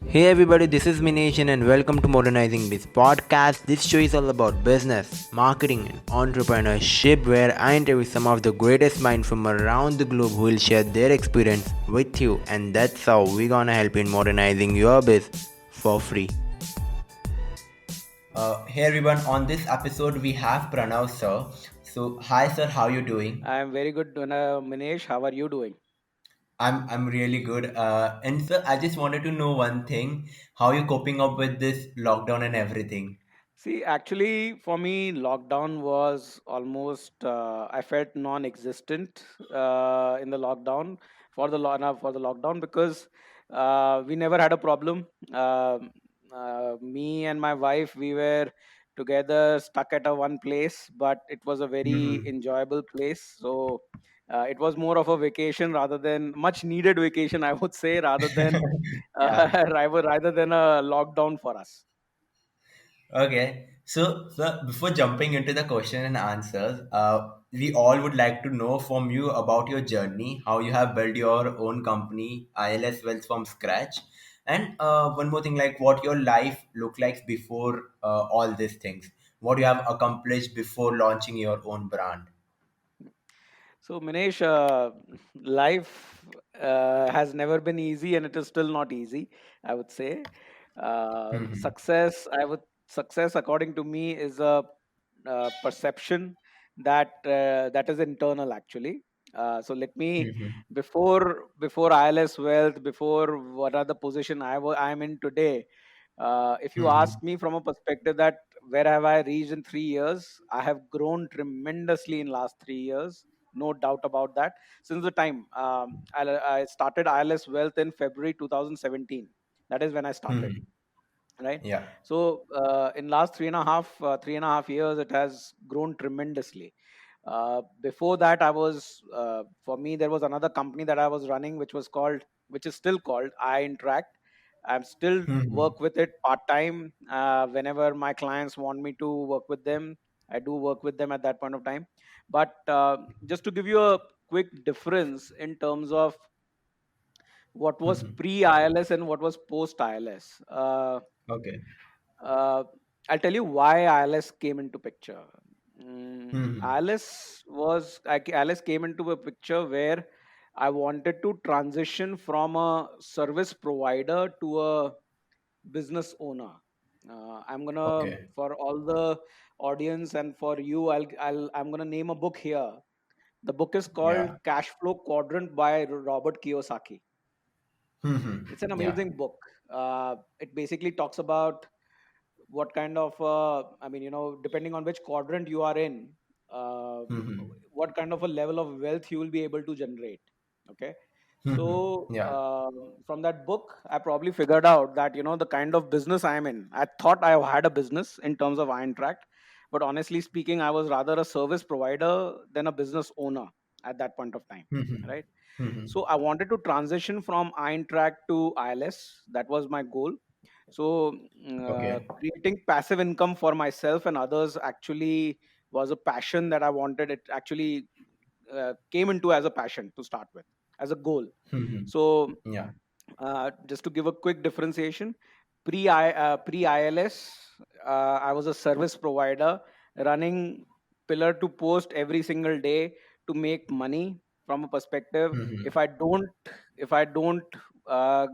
Hey everybody, this is Minesh and welcome to Modernizing Biz podcast. This show is all about business, marketing, and entrepreneurship, where I interview some of the greatest minds from around the globe who will share their experience with you, and that's how we're gonna help you in modernizing your biz for free. Hey everyone, on this episode we have Pranav sir. So hi sir, how you doing? I am very good, Minesh. How are you doing? I'm really good. And sir, I just wanted to know one thing: how you coping up with this lockdown and everything? See, actually, for me, lockdown was almost I felt non-existent in the lockdown for the lockdown because we never had a problem. Me and my wife, we were together, stuck at a one place, but it was a very Mm-hmm. enjoyable place. So it was more of a vacation rather than much needed vacation, I would say, rather than Yeah. rather than a lockdown for us. Okay. So before jumping into the question and answers, we all would like to know from you about your journey, how you have built your own company, ILS Wealth from scratch, and one more thing, like what your life looked like before all these things, what you have accomplished before launching your own brand. So, Minesh, life has never been easy, and it is still not easy. I would say, Mm-hmm. success, according to me, is a perception that is internal, actually. So let me Mm-hmm. before ILS Wealth, before what are the position I am in today. If you Mm-hmm. ask me from a perspective that where have I reached in 3 years, I have grown tremendously in last 3 years, no doubt about that. Since the time I started ILS Wealth in February 2017, that is when I started, Mm-hmm. right? Yeah. So in last 3.5 years, it has grown tremendously. Before that, for me, there was another company that I was running, which is still called I Interact. I'm still Mm-hmm. work with it part time. Whenever my clients want me to work with them, I do work with them at that point of time. But just to give you a quick difference in terms of what was Mm-hmm. pre ILS and what was post ILS. Okay. Uh, I'll tell you why ILS came into picture. Mm-hmm. ILS came into a picture where I wanted to transition from a service provider to a business owner. I'm gonna Okay. For all the audience and for you, I'm gonna name a book here. The book is called Yeah. Cash Flow Quadrant by Robert Kiyosaki. Mm-hmm. It's an Yeah. amazing book. It basically talks about what kind of depending on which quadrant you are in, uh, Mm-hmm. what kind of a level of wealth you will be able to generate. Okay. Mm-hmm. So Yeah. from that book, I probably figured out that the kind of business I am in, I thought I had a business in terms of Iron Tract, but honestly speaking, I was rather a service provider than a business owner at that point of time, Mhm. right? Mhm. So I wanted to transition from Iron Tract to ILS. That was my goal. So, Okay. creating passive income for myself and others actually was a passion that I wanted. It actually came into as a passion to start with, as a goal. Mhm. So, Yeah. just to give a quick differentiation, pre ILS, I was a service provider running pillar to post every single day to make money from a perspective. Mhm. If I don't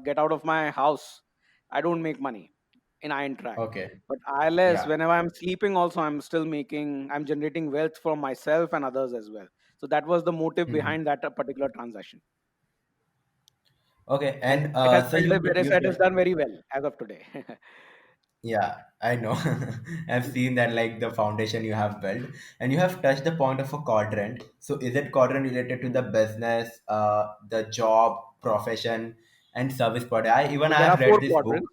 get out of my house, I don't make money in Iron Track. Okay. But ILS, Yeah. whenever I'm sleeping, also I'm generating wealth for myself and others as well. So that was the motive Mhm. behind that particular transaction, Okay. and And so it has done very well as of today. yeah, I know. I've seen that, like the foundation you have built, and you have touched the point of a quadrant. So is it quadrant related to the business, the job, profession, and service product? So I there are have read four this book. quadrants.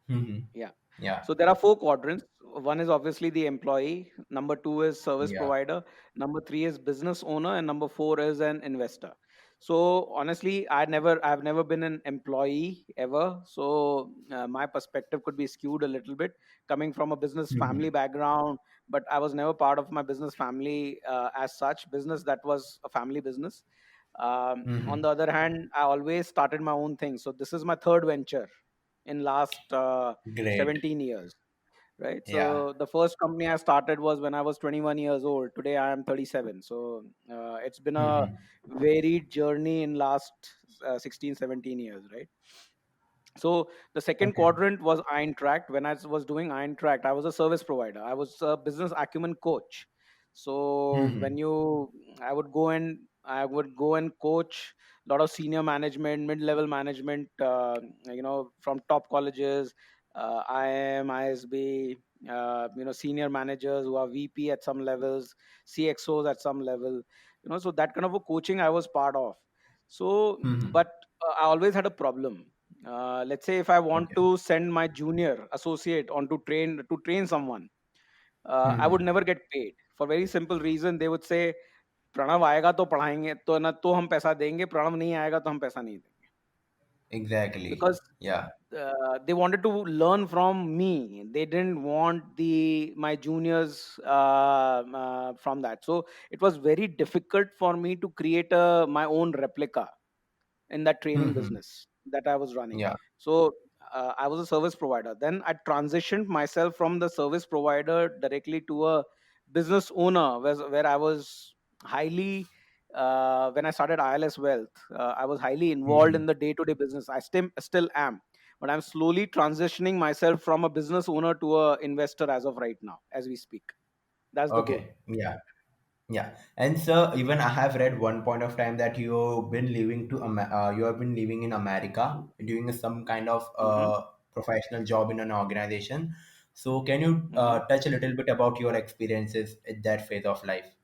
Hmm. Yeah. Yeah. So there are four quadrants. One is obviously the employee. Number two is service Yeah. provider. Number three is business owner, and number four is an investor. So honestly, I've never been an employee ever. So my perspective could be skewed a little bit, coming from a business family Hmm. background. But I was never part of my business family as such. Business that was a family business. On Mm-hmm. the other hand, I always started my own thing. So this is my third venture in last Great. 17 years, right? Yeah. So the first company I started was when I was 21 years old. Today I am 37. So it's been a Mm-hmm. varied journey in last 16, 17 years, right? So the second Okay. quadrant was Eintracht. When I was doing Eintracht, I was a service provider. I was a business acumen coach. So Mm-hmm. when you, I would go and coach a lot of senior management, mid-level management, from top colleges, IIM, ISB, senior managers who are VP at some levels, CXOs at some level, so that kind of a coaching I was part of. So, Mm-hmm. but I always had a problem. Let's say if I want Okay. to send my junior associate on to train someone, I would Mm-hmm. never get paid for very simple reason. They would say, Pranav आएगा तो पढ़ाएंगे तो ना तो हम पैसा देंगे, प्रणव नहीं आएगा तो हम पैसा नहीं देंगे, Exactly. because Yeah. they wanted to learn from me. They didn't want the my juniors from that. So it was very difficult for me to create my own replica in that training Mm-hmm. business that I was running. Yeah. So I was a service provider. Then I transitioned myself from the service provider directly to a business owner, where I was highly, when I started ILS Wealth, I was highly involved Mm-hmm. in the day-to-day business. I still am, but I'm slowly transitioning myself from a business owner to a investor as of right now, as we speak. That's the goal. Okay. Yeah. Yeah, and so even I have read one point of time that you have been living in America doing some kind of Hmm. professional job in an organization. So can you Hmm. touch a little bit about your experiences at that phase of life?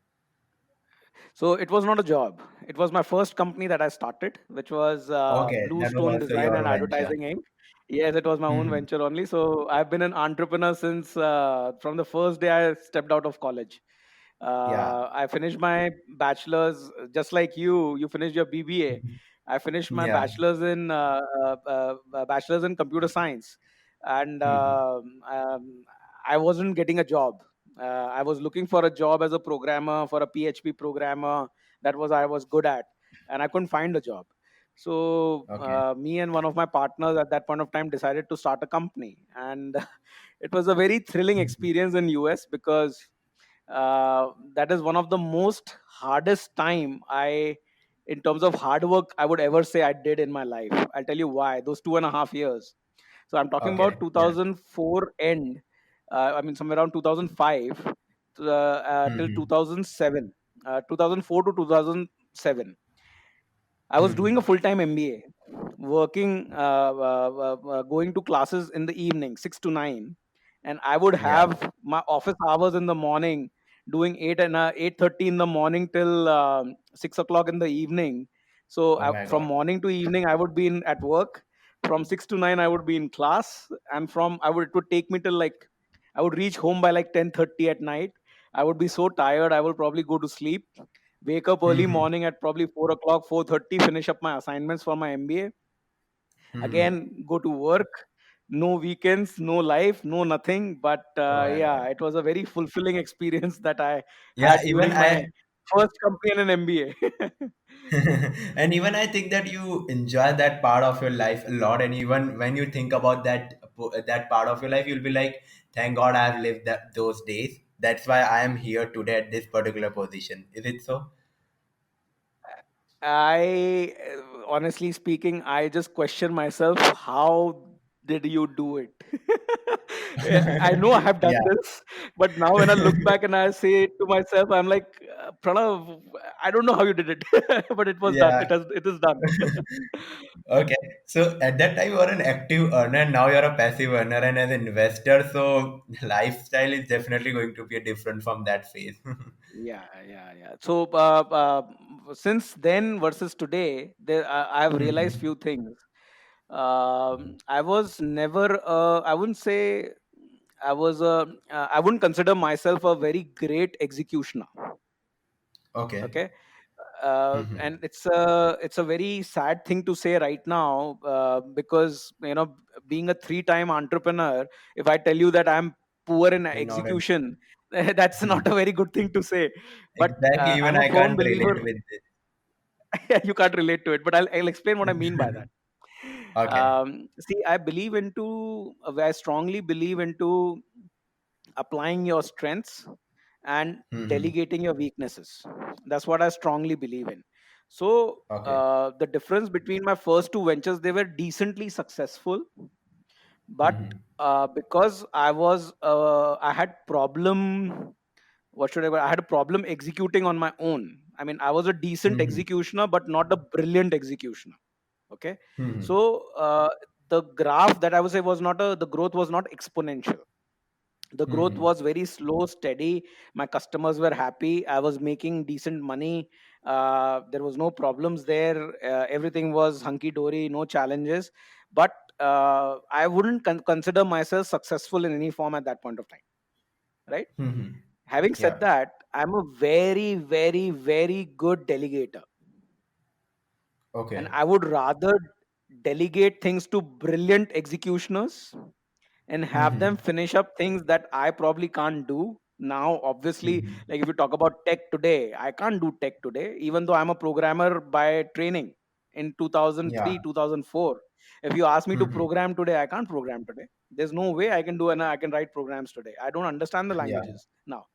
So it was not a job. It was my first company that I started, which was Okay, that was Bluestone also Design your and venture. Advertising Inc. Yes, it was my own Hmm. venture only. So I've been an entrepreneur since from the first day I stepped out of college. Yeah. I finished my bachelor's just like you. You finished your BBA. I finished my Yeah. bachelor's in computer science, and Hmm. I wasn't getting a job. I was looking for a job as a programmer, for a PHP programmer. That was I was good at, and I couldn't find a job. So Okay. me and one of my partners at that point of time decided to start a company, and it was a very thrilling Mhm. experience in US, because that is one of the most hardest time I in terms of hard work I would ever say I did in my life. I'll tell you why. Those 2.5 years. So I'm talking about Okay. Yeah. 2004 end. I mean, somewhere around 2005 till Hmm. 2007, 2004 to 2007. I was doing a Hmm. full time MBA, working, going to classes in the evening, 6 to 9, and I would Yeah. have my office hours in the morning, doing 8:30 in the morning till 6 o'clock in the evening. So Oh my from God. morning to evening, I would be in at work. From 6 to 9, I would be in class, and from I would it would take me till like I would reach home by like 10:30 at night. I would be so tired, I will probably go to sleep, wake up early Hmm. morning at probably 4 o'clock, 4:30, finish up my assignments for my MBA, Hmm. again go to work. No weekends, no life, no nothing. But Oh my yeah, God. it was a very fulfilling experience that I Yeah, had even during I my first company in an MBA. and even I think that you enjoy that part of your life a lot. And even when you think about that part of your life, you'll be like, "Thank God I've lived those days. That's why I am here today at this particular position." Is it so? I, honestly speaking, I just question myself, how did you do it? I know I have done Yeah, this, but now when I look back and I say to myself, I'm like, Pranav, I don't know how you did it, but it was done. yeah. It is done. Okay, so at that time you were an active earner. Now you're a passive earner, and as an investor, so lifestyle is definitely going to be different from that phase. Yeah, yeah, yeah. So since then versus today, I have realized Mhm. few things. I was never. I wouldn't say I was a. I wouldn't consider myself a very great executioner. Okay. Okay, Mhm. and it's a very sad thing to say right now, because being a three-time entrepreneur, if I tell you that I'm poor in You're not a execution, that's not a very good thing to say. But exactly. Even I'm a I firm can't believer. relate with this. You can't relate to it, but I'll explain what I mean by that. Okay. See, I strongly believe into applying your strengths and Mm-hmm. delegating your weaknesses. That's what I strongly believe in. So Okay. the difference between my first two ventures, they were decently successful, but Mm-hmm. because I had problem. What should I had a problem executing on my own. I mean, I was a decent Mm-hmm. executioner, but not a brilliant executioner. Okay, Mm-hmm. so the graph that I would say was not the growth was not exponential. The growth Mm-hmm. was very slow, steady. My customers were happy. I was making decent money. There was no problems there. Everything was hunky dory, no challenges. But I wouldn't consider myself successful in any form at that point of time, right? Mm-hmm. Having said Yeah. that, I'm a very, very, very good delegator, and Okay. I would rather delegate things to brilliant executioners and have them Mm-hmm. finish up things that I probably can't do. Now, obviously, Mm-hmm. like if you talk about tech today, I can't do tech today, even though I'm a programmer by training in Yeah. 2003, 2004. If you ask me to Mm-hmm. program today, I can't program today. There's no way I can do, and I can write programs today. I don't understand the Yeah. languages now,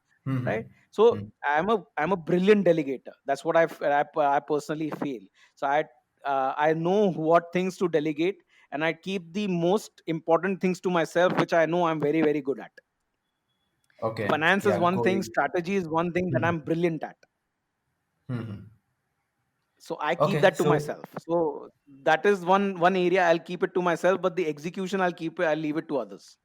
right? Mm-hmm. So Mm. I'm a brilliant delegator. That's what I personally feel. So I know what things to delegate, and I keep the most important things to myself, which I know I'm very, very good at. Okay. Finance is Yeah. one thing, Going. strategy is one thing that I'm Mm-hmm. brilliant at. Mm-hmm. So I keep Okay. that to So myself. So that is one area I'll keep it to myself, but the execution I'll leave it to others.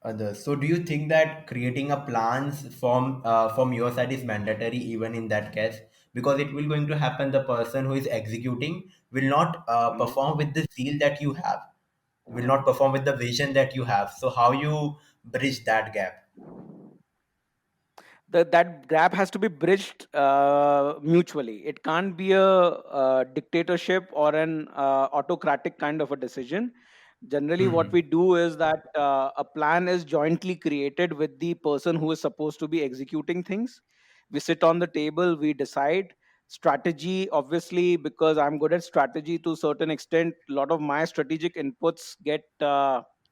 others. So do you think that creating a plans from your side is mandatory even in that case? Because it will going to happen the person who is executing will not perform Mhm. with the zeal that you have, will not perform with the vision that you have. So how you bridge that gap? That gap has to be bridged mutually. It can't be a, dictatorship or an autocratic kind of a decision. Generally, what Mm-hmm. we do is that a plan is jointly created with the person who is supposed to be executing things. We sit on the table, we decide strategy. Obviously, because I'm good at strategy to a certain extent, a lot of my strategic inputs get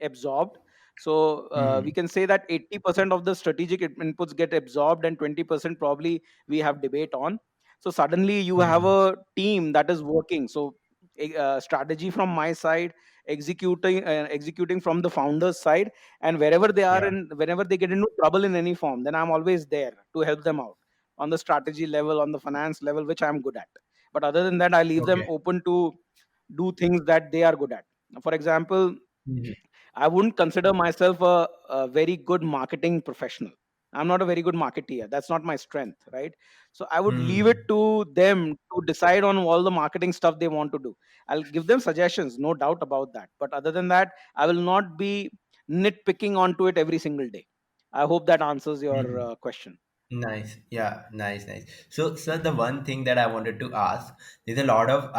absorbed. So we Mm-hmm. can say that 80% of the strategic inputs get absorbed, and 20% probably we have debate on. So suddenly you have Mm-hmm. a team that is working. So strategy from my side, executing from the founder's side, and wherever they are Yeah. in, whenever they get into trouble in any form, then I'm always there to help them out on the strategy level, on the finance level, which I'm good at. But other than that, I leave them Okay. open to do things that they are good at. For example, Mm-hmm. I wouldn't consider myself a very good marketing professional. I'm not a very good marketeer. That's not my strength, right? So I would leave it Mm-hmm. to them to decide on all the marketing stuff they want to do. I'll give them suggestions, no doubt about that. But other than that, I will not be nitpicking onto it every single day. I hope that answers your Mm-hmm. question. Nice. Yeah, nice, nice. So, sir, the one thing that I wanted to ask, there's a lot of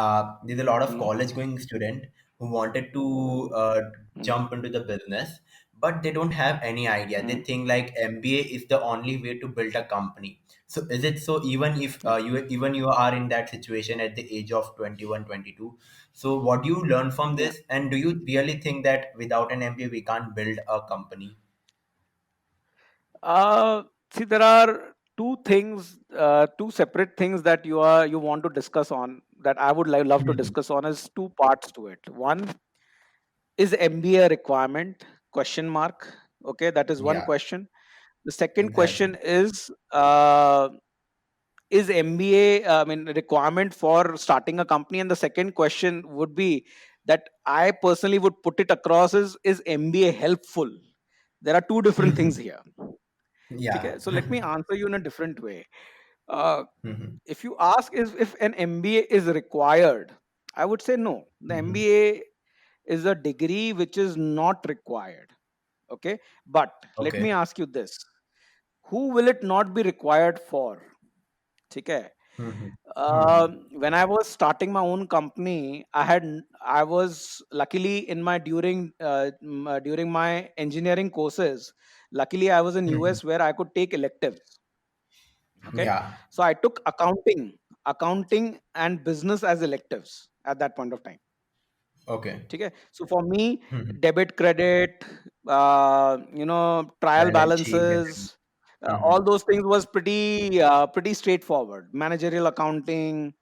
Mhm. college going student who wanted to Mhm. jump into the business, but they don't have any idea. They Mhm. think like MBA is the only way to build a company. So, is it so? Even if Yeah. you are in that situation at the age of 21, 22. So, what do you learn from Yeah. this? And do you really think that without an MBA we can't build a company? See, there are two separate things that you want to discuss on, that I would love to Mhm. discuss on, is two parts to it. One is MBA requirement? Question mark. Okay, that is one Yeah, question. The second exactly. question is MBA, I mean, requirement for starting a company? And the second question would be that I personally would put it across is MBA helpful? There are two different things Mhm. here. Yeah. Okay, so let me answer you in a different way. Uh, Mhm. if you ask if an MBA is required, I would say no. The Mhm. MBA is a degree which is not required. Okay, but let me Okay. ask you this: who will it not be required for? Okay. Mhm. Mhm. When I was starting my own company, I was luckily in my during my engineering courses. Luckily, I was in Mhm. US where I could take electives. Okay, Yeah. so I took accounting. accounting and business as electives at that point of time. Okay. ठीक है. So for me, Mhm. debit, credit, trial Balance sheet, everything. balances, Mhm. all those things was pretty straightforward. Managerial accounting,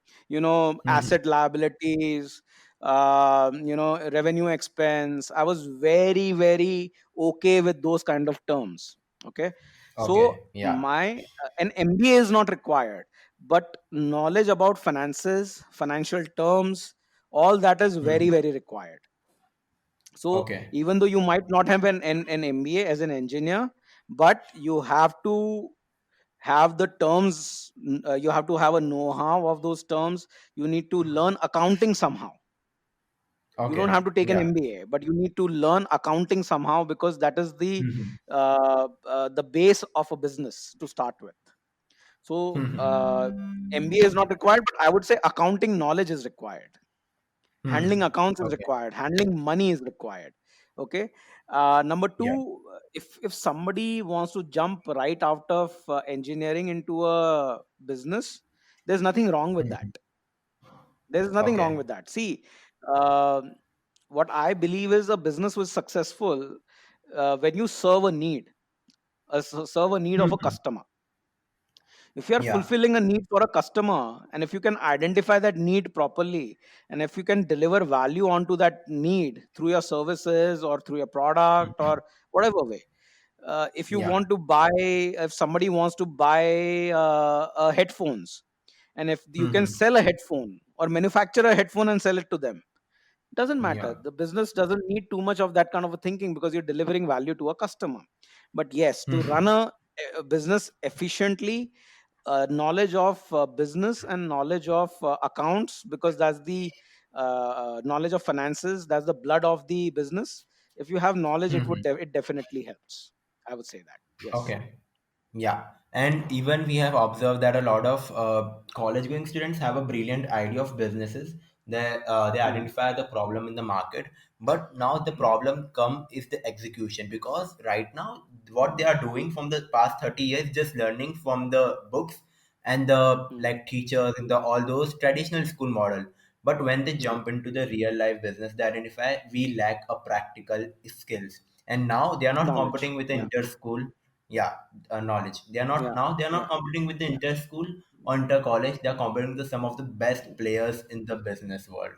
Mhm. asset liabilities, revenue expense. I was very very okay with those kind of terms. Okay, so Okay. Yeah. my an MBA is not required, but knowledge about finances, financial terms, all that is very Mhm. very required. So Okay. even though you might not have an MBA as an engineer, but you have to have the terms, you have to have a know-how of those terms. You need to learn accounting somehow. You don't have Okay. to take an Yeah. MBA, but you need to learn accounting somehow, because that is Mhm. the base of a business to start with. So MBA is not required, but I would say accounting knowledge is required. Handling Mhm. accounts is Okay. required, handling money is required. Okay. Number Yeah. two, if somebody wants to jump right out of engineering into a business, there's nothing wrong with that. Mhm. There's nothing wrong Okay. with that. See, um what I believe is a business was successful when you serve a need, serve a need of a Mhm. customer. If you are Yeah. fulfilling a need for a customer, and if you can identify that need properly, and if you can deliver value onto that need through your services or through your product or whatever way, if you Yeah. want to buy, if somebody wants to buy headphones, and if you can Mhm. sell a headphone or manufacture a headphone and sell it to them, doesn't matter. Yeah. The business doesn't need too much of that kind of a thinking, because you're delivering value to a customer. But yes, to run Mhm. a business efficiently, knowledge of business and knowledge of accounts, because that's the knowledge of finances, that's the blood of the business. If you have knowledge, Mhm. it definitely helps. I would say that, yes. Okay. Yeah, and even we have observed that a lot of college-going students have a brilliant idea of businesses. They Hmm. identify the problem in the market, but now the Hmm. problem come is the execution, because right now what they are doing from the past 30 years just learning from the books and the Hmm. like teachers in the all those traditional school model. But when they Yeah. jump into the real life business, they identify we lack a practical skills, and now they are not Knowledge. competing with the Yeah. inter school. Yeah, knowledge. They are not Yeah. now. They are not Yeah. competing with the Yeah. inter school or inter college. They are competing with some of the best players in the business world.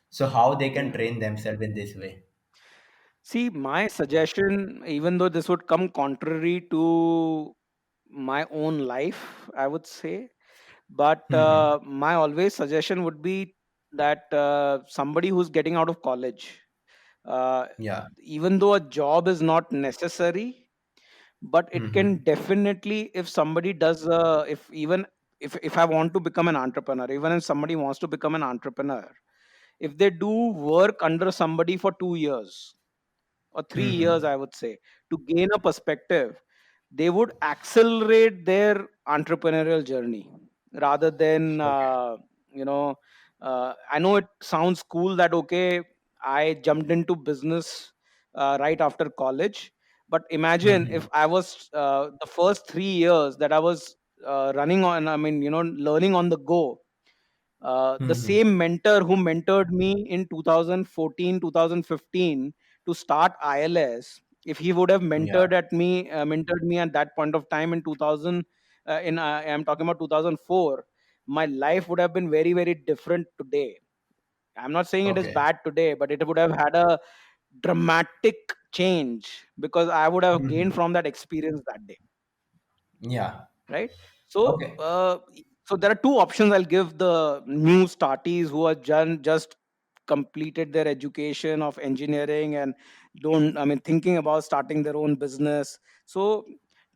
So how they can Yeah. train themselves in this way? See, my suggestion, even though this would come contrary to my own life, I would say, but Hmm. my always suggestion would be that somebody who's getting out of college, uh, Yeah. even though a job is not necessary, but it can Hmm. definitely, if somebody does, if even if I want to become an entrepreneur, even if somebody wants to become an entrepreneur, if they do work under somebody for 2 years or 3 years, Hmm. I would say, to gain a perspective, they would accelerate their entrepreneurial journey rather than, Okay. I know it sounds cool that, okay, I jumped into business right after college. But imagine Hmm. if I was the first 3 years that I was running on, I mean, learning on the go, the Hmm. same mentor who mentored me in 2014 2015 to start ILS, if he would have Yeah. mentored me at that point of time in 2000, I'm talking about 2004, my life would have been very very different today. I'm not saying it is Okay. bad today, but it would have had a dramatic change, because I would have Hmm. gained from that experience that day, Yeah. right? So Okay. so there are two options I'll give the new startees who are just completed their education of engineering and don't, I mean, thinking about starting their own business. So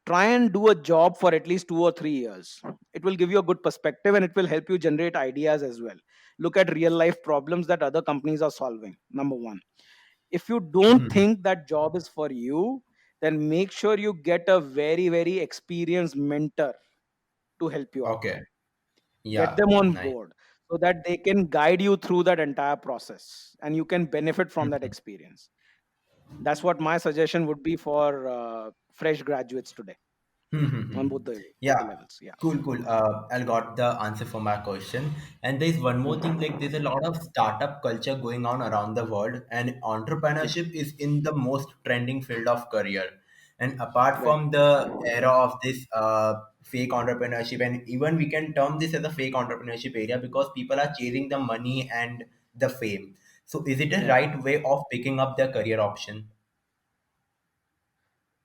try and do a job for at least 2 or 3 years. It will give you a good perspective, and it will help you generate ideas as well. Look at real life problems that other companies are solving. Number one. If you don't Hmm. think that job is for you, then make sure you get a very very experienced mentor to help you out. Okay. Get Yeah. them on Nice. board so that they can guide you through that entire process and you can benefit from that Mhm. experience. That's what my suggestion would be for fresh graduates today. on Hmm. both Yeah, the levels. Yeah. cool, cool. I got the answer for my question. And there's one more thing, like there's a lot of startup culture going on around the world, and Yeah. entrepreneurship is in the most trending field of career. And apart Right. from the era of this fake entrepreneurship, and even we can term this as a fake entrepreneurship area because people are chasing the money and the fame. So is it a Yeah. right way of picking up their career option?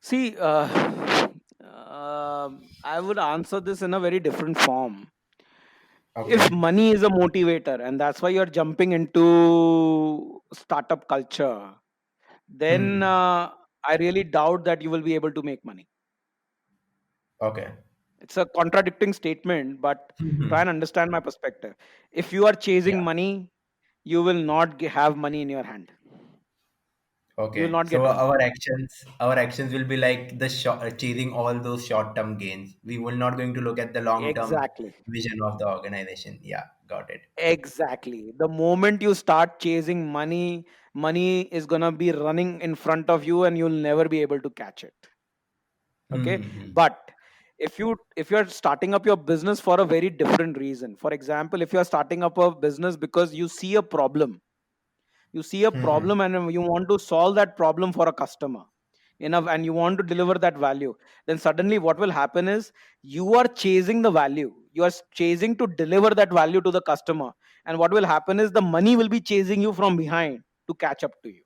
See, I would answer this in a very different form. If Okay. money is a motivator and that's why you're jumping into startup culture, then Hmm. I really doubt that you will be able to make money. Okay. It's a contradicting statement, but try Hmm. and understand my perspective. If you are Yeah. chasing money, you will not have money in your hand. You will Okay, not so get money. our actions will be like the chasing all those short-term gains. We will not going to look at the long-term Exactly. vision of the organization. Yeah, got it. Exactly. The moment you start chasing money, money is going to be running in front of you and you'll never be able to catch it. Okay? Hmm. But if you're starting up your business for a very different reason. For example, if you're starting up a business because you see a Hmm. problem and you want to solve that problem for a customer enough and you want to deliver that value, then suddenly what will happen is you are chasing the value, you are chasing to deliver that value to the customer, and what will happen is the money will be chasing you from behind to catch up to you.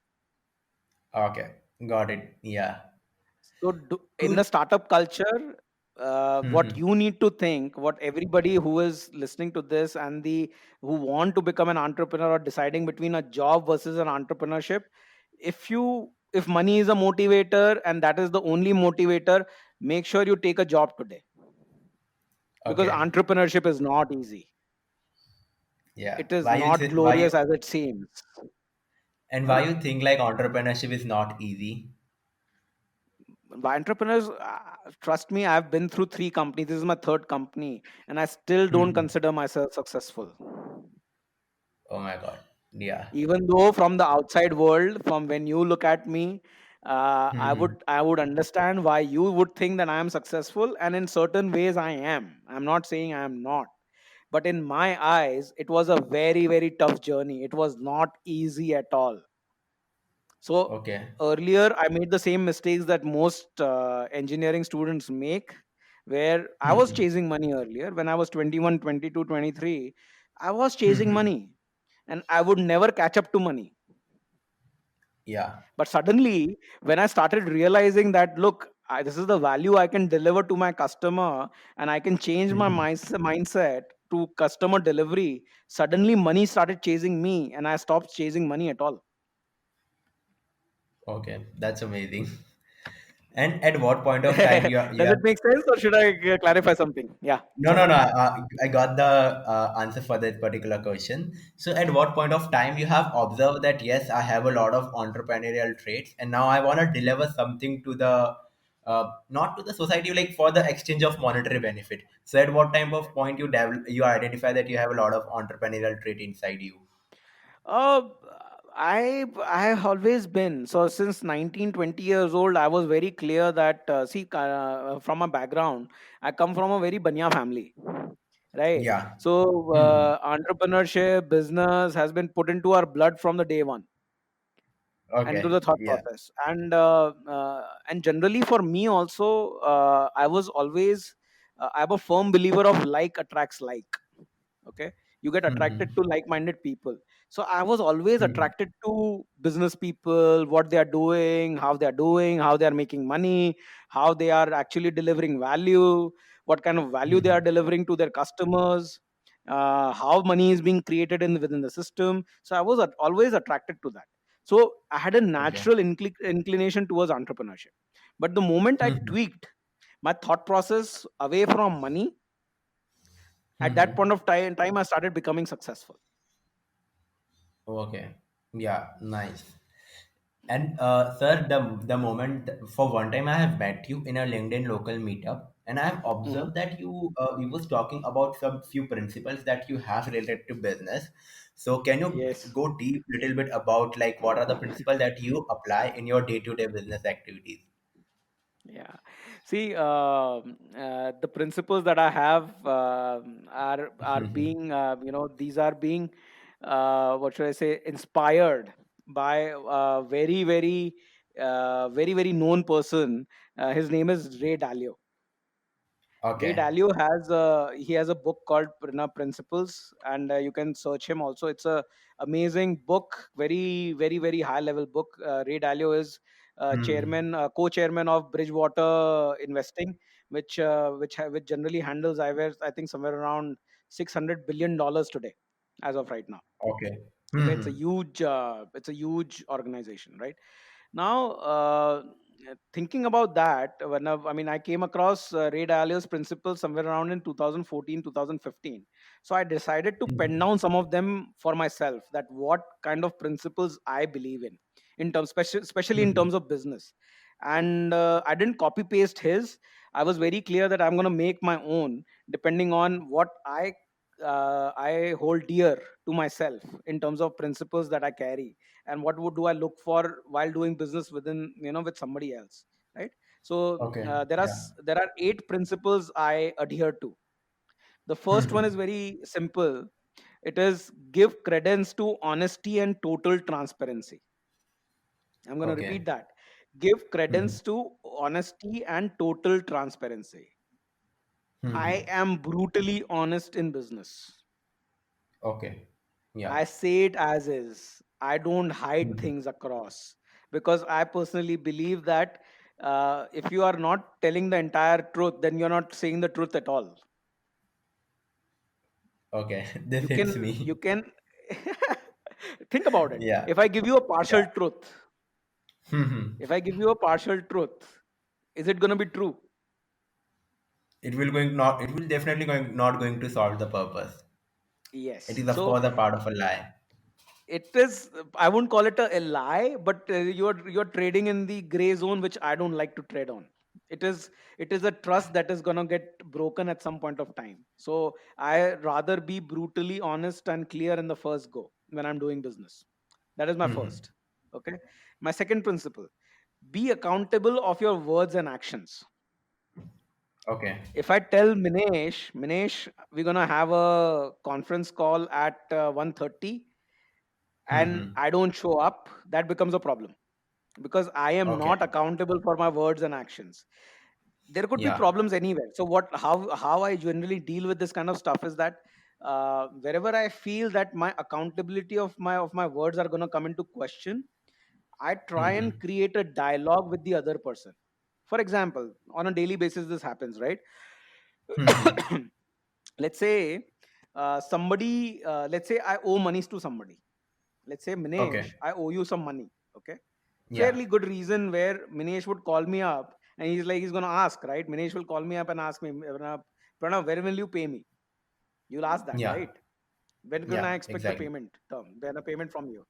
Okay, got it. Yeah, So in cool. the startup culture, what Hmm. you need to think, what everybody who is listening to this and the who want to become an entrepreneur or deciding between a job versus an entrepreneurship, if money is a motivator and that is the only motivator, make sure you take a job today, because Okay, entrepreneurship is not easy. yeah. It is Why you not say why you glorious as it seems. and Huh? why you think like entrepreneurship is not easy? By entrepreneurs, trust me, I've been through three companies. This is my third company, and I still don't Hmm. consider myself successful. Oh my God. Yeah. Even though from the outside world, from when you look at me, Hmm. I would understand why you would think that I am successful, and in certain ways I am. I'm not saying I am not, but in my eyes, it was a very tough journey. It was not easy at all. So Okay. earlier, I made the same mistakes that most engineering students make, where I was Hmm. chasing money earlier. When I was 21, 22, 23, I was chasing Hmm. money and I would never catch up to money. Yeah. But suddenly, when I started realizing that, look, this is the value I can deliver to my customer and I can change my Hmm. mindset to customer delivery, suddenly money started chasing me and I stopped chasing money at all. Okay, that's amazing. And at what point of time you Does are it make sense, or should I clarify something? Yeah, no, no, sorry. no. I got the answer for that particular question. So, at what point of time you have observed that yes, I have a lot of entrepreneurial traits, and now I want to deliver something to the not to the society, like for the exchange of monetary benefit. So, at what time of point you identify that you have a lot of entrepreneurial trait inside you? Uh, I have always been so since 19, 20 years old. I was very clear that from a background, I come from a very banya family, right? Yeah. So Hmm. entrepreneurship, business has been put into our blood from the day one and to Okay. the thought Yeah. process. And generally for me also, I was always I'm a firm believer of like attracts like. Okay, you get attracted to Hmm. like-minded people. So I was always Hmm. attracted to business people, what they are doing, how they are making money, how they are actually delivering value, what kind of value they Hmm. are delivering to their customers, how money is being created within the system. So I was always attracted to that. So I had a Okay. natural inclination towards entrepreneurship. But the moment I Hmm. tweaked my thought process away from money, at that Hmm. point of time I started becoming successful. Okay. Yeah. Nice. And sir, the moment for one time I have met you in a LinkedIn local meetup, and I have Mhm. observed that you was talking about some few principles that you have related to business. So can you Yes. go deep little bit about like what are the principles that you apply in your day to day business activities? Yeah. See, the principles that I have are being, these are being, what should I say, inspired by a very known person. His name is Ray Dalio. Ray Okay. Dalio has a book called Principles, and you can search him also. It's a amazing book, very high level book. Ray Dalio is Hmm. co-chairman of Bridgewater Investing, which generally handles I think somewhere around $600 billion today, as of right now. Okay. Okay, Hmm. it's a huge organization, right? Now, thinking about that, I came across Ray Dalio's principles somewhere around in 2014, 2015. So I decided to pen Hmm. down some of them for myself, that what kind of principles I believe in terms, especially in Hmm. terms of business. And I didn't copy paste his. I was very clear that I'm going to make my own, depending on what I hold dear to myself in terms of principles that I carry, and what would do I look for while doing business with somebody else, right? So Okay. Yeah. there are 8 principles I adhere to. The first one is Hmm. very simple. It is give credence to honesty and total transparency. I'm going to repeat Okay. that. Give Hmm. credence to honesty and total transparency. I Hmm. am brutally honest in business. Okay. Yeah. I say it as is. I don't hide Hmm. things across, because I personally believe that if you are not telling the entire truth, then you're not saying the truth at all. Okay. This You hits can you me. can think about it. Yeah. If I give you a Yeah. partial truth, Hmm. if I give you a partial truth, is it going to be true? It will going not. It will definitely going not going to solve the purpose. It Yes. is of So course a part of a lie. it is, I won't call it a lie, but you're trading in the gray zone, which I don't like to trade on. It is a trust that is going to get broken at some point of time. So I rather be brutally honest and clear in the first go when I'm doing business. That is my Hmm. first. Okay. My second principle: be accountable of your words and actions. Okay. If I tell Minesh, we're gonna have a conference call at 1:30, and Hmm. I don't show up, that becomes a problem, because I am Okay. not accountable for my words and actions. There could be Yeah. problems anywhere. So how I generally deal with this kind of stuff is that wherever I feel that my accountability of my words are going to come into question, I try and Hmm. create a dialogue with the other person. For example, on a daily basis this happens, right? Hmm. Let's say let's say I owe monies to somebody. Let's say, Minesh, Okay. I owe you some money. Okay. Yeah. Fairly good reason where Minesh would call me up, and he's going to ask, right? Minesh will call me up and ask me, Pranav, when will you pay me? You'll ask that, Yeah. right? When can I Yeah. expect the Exactly. payment term? When a payment from you?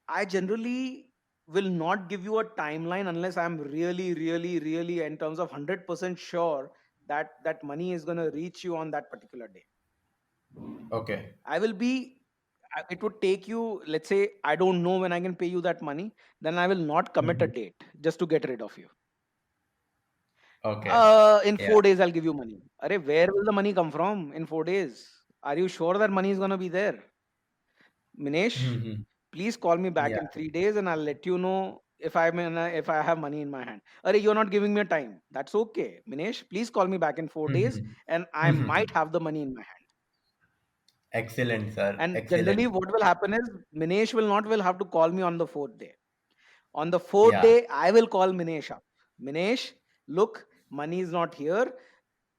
I generally will not give you a timeline unless I'm really, in terms of 100% sure that that money is going to reach you on that particular day. Okay. I will be, it would take you, let's say, I don't know when I can pay you that money, then I will not commit a Hmm. date just to get rid of you. Okay. In Yeah. 4 days, I'll give you money. Arey, where will the money come from in 4 days? Are you sure that money is going to be there? Minesh, Hmm. please call me back Yeah. in 3 days and I'll let you know if I have money in my hand. Arey, you're not giving me a time. That's okay. Minesh, please call me back in 4 days Hmm. and I might Hmm. have the money in my hand. Excellent, sir. And generally, Excellent. what will happen is Minesh will have to call me on the fourth day. On the fourth Yeah. day, I will call Minesh up. Minesh, look, money is not here.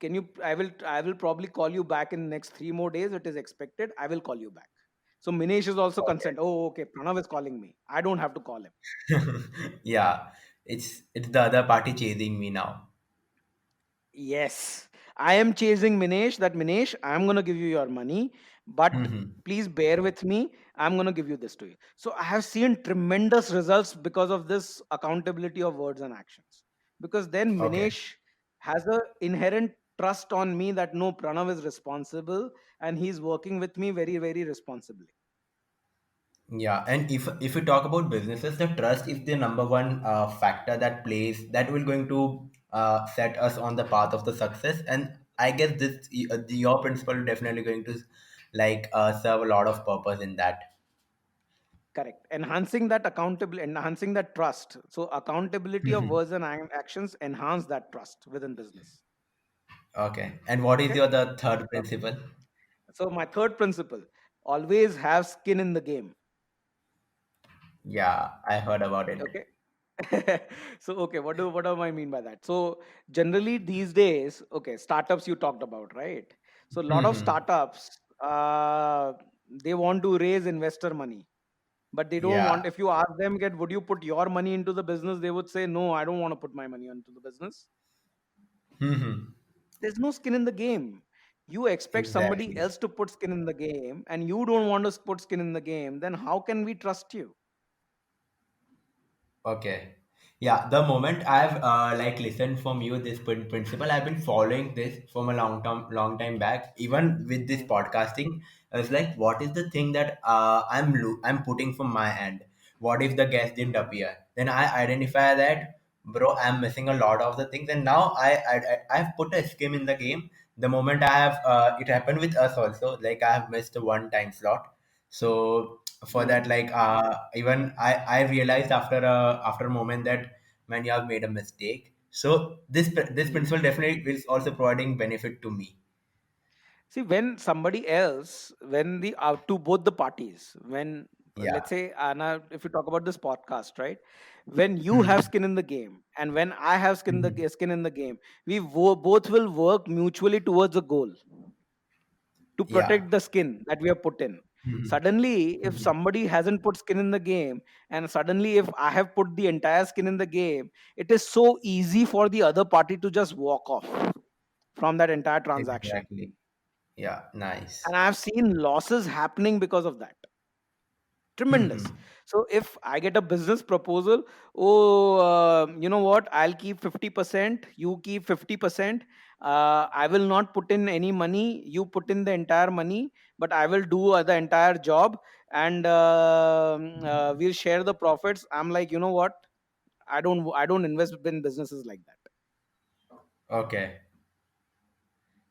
Can you? I will probably call you back in the next 3 more days. It is expected. I will call you back. So Minesh is also Okay. concerned. Oh, okay. Pranav is calling me. I don't have to call him. Yeah. It's the other party chasing me now. Yes, I am chasing Minesh. That Minesh, I'm gonna give you your money, but Hmm. please bear with me. I'm gonna give you this to you. So I have seen tremendous results because of this accountability of words and actions. Because then Okay. Minesh has a inherent trust on me that no, Pranav is responsible and he's working with me very responsibly. Yeah, and if we talk about businesses, the trust is the number one factor that plays that will going to set us on the path of the success. And I guess your principle definitely going to serve a lot of purpose in that. Correct. Enhancing that accountability, enhancing that trust. So accountability of Mhm. words and actions enhance that trust within business. Okay, and what is Okay. your the third Okay. principle? So my third principle: always have skin in the game. Yeah, I heard about it. Okay. So okay, what do I mean by that? So generally these days, okay, startups you talked about, right? So a lot of Hmm. startups, they want to raise investor money, but they don't Yeah. want. If you ask them, get would you put your money into the business, they would say no, I don't want to put my money into the business. Hmm. There's no skin in the game. You expect somebody Exactly. else to put skin in the game, and you don't want to put skin in the game. Then how can we trust you? Okay. Yeah, the moment I've listened from you this principle, I've been following this from a long time back. Even with this Hmm. podcasting, I was like, what is the thing that I'm putting from my end? What if the guest didn't Hmm. appear? Then I identify that, bro, I'm missing a lot of the things, and now I've put a skim in the game. The moment I have it happened with us also. Like I have missed one time slot, so for Hmm. that even I realized after a moment that, man, you have made a mistake. So this Hmm. principle definitely is also providing benefit to me. See, when somebody else, when the to both the parties, when let's Yeah. say Anna, if you talk about this podcast, right? When you have Hmm. skin in the game, and when I have Hmm. skin in the game, we both will work mutually towards a goal to Yeah. protect the skin that we have put in. Hmm. Suddenly, if Hmm. somebody hasn't put skin in the game, and suddenly if I have put the entire skin in the game, it is so easy for the other party to just walk off from that entire transaction. Exactly. Yeah. Nice. And I've seen losses happening because of that. Tremendous. Hmm. So if I get a business proposal, oh, you know what, I'll keep 50%, you keep 50%. I will not put in any money, you put in the entire money, but I will do the entire job, and we'll share the profits. I'm like, you know what, I don't invest in businesses like that, Okay.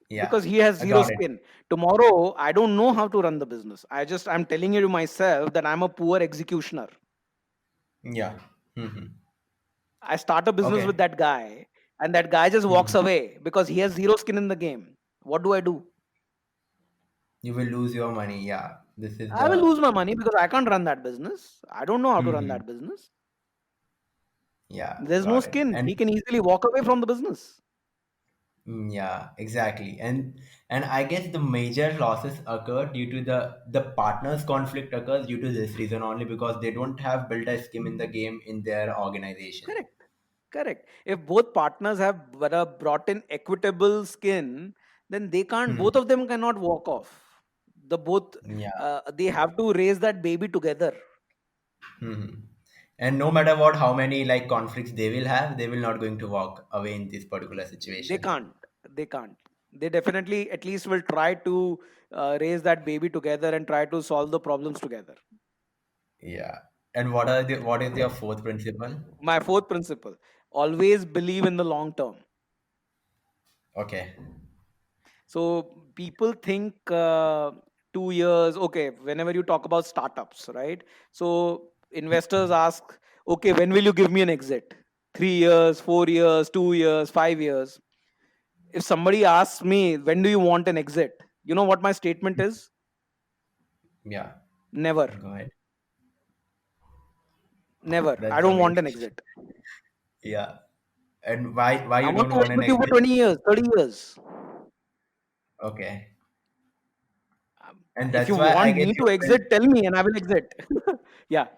Yeah, because he has I zero got it. skin. Tomorrow I don't know how to run the business. I'm telling you to myself that I'm a poor executioner. Yeah. Hmm. I start a business with Okay. that guy, and that guy just walks Hmm. away because he has zero skin in the game. What do I do? You will lose your money. Yeah. This is I will the. lose my money because I can't run that business. I don't know how to run Hmm. that business. Yeah, There's no got it. skin. He can easily walk away from the business. Yeah, exactly. And I guess the major losses occur due to the partners conflict occurs due to this reason only, because they don't have built a skin in the game in their organization. Correct. Correct. If both partners have brought in equitable skin, then they can't. Hmm. Both of them cannot walk off. The both Yeah. they have to raise that baby together. Hmm. And no matter what, how many conflicts they will have, they will not going to walk away in this particular They situation. can't. They can't. They definitely at least will try to raise that baby together and try to solve the problems together. Yeah. And what is Okay. your fourth principle? My fourth principle: always believe in the long term. Okay. So people think 2 years. Okay, whenever you talk about startups, right? So investors ask, okay, when will you give me an exit? 3 years, 4 years, 2 years, 5 years. If somebody asks me, when do you want an exit? You know what my statement is? Yeah. Never. Go ahead. Never. I That's don't want amazing. an exit. Yeah. And why I you want don't to want work an with you for exit? 20 years, 30 years. Okay. Um, And If you that's why I want guess me you to exit, tell me and I will exit. Yeah,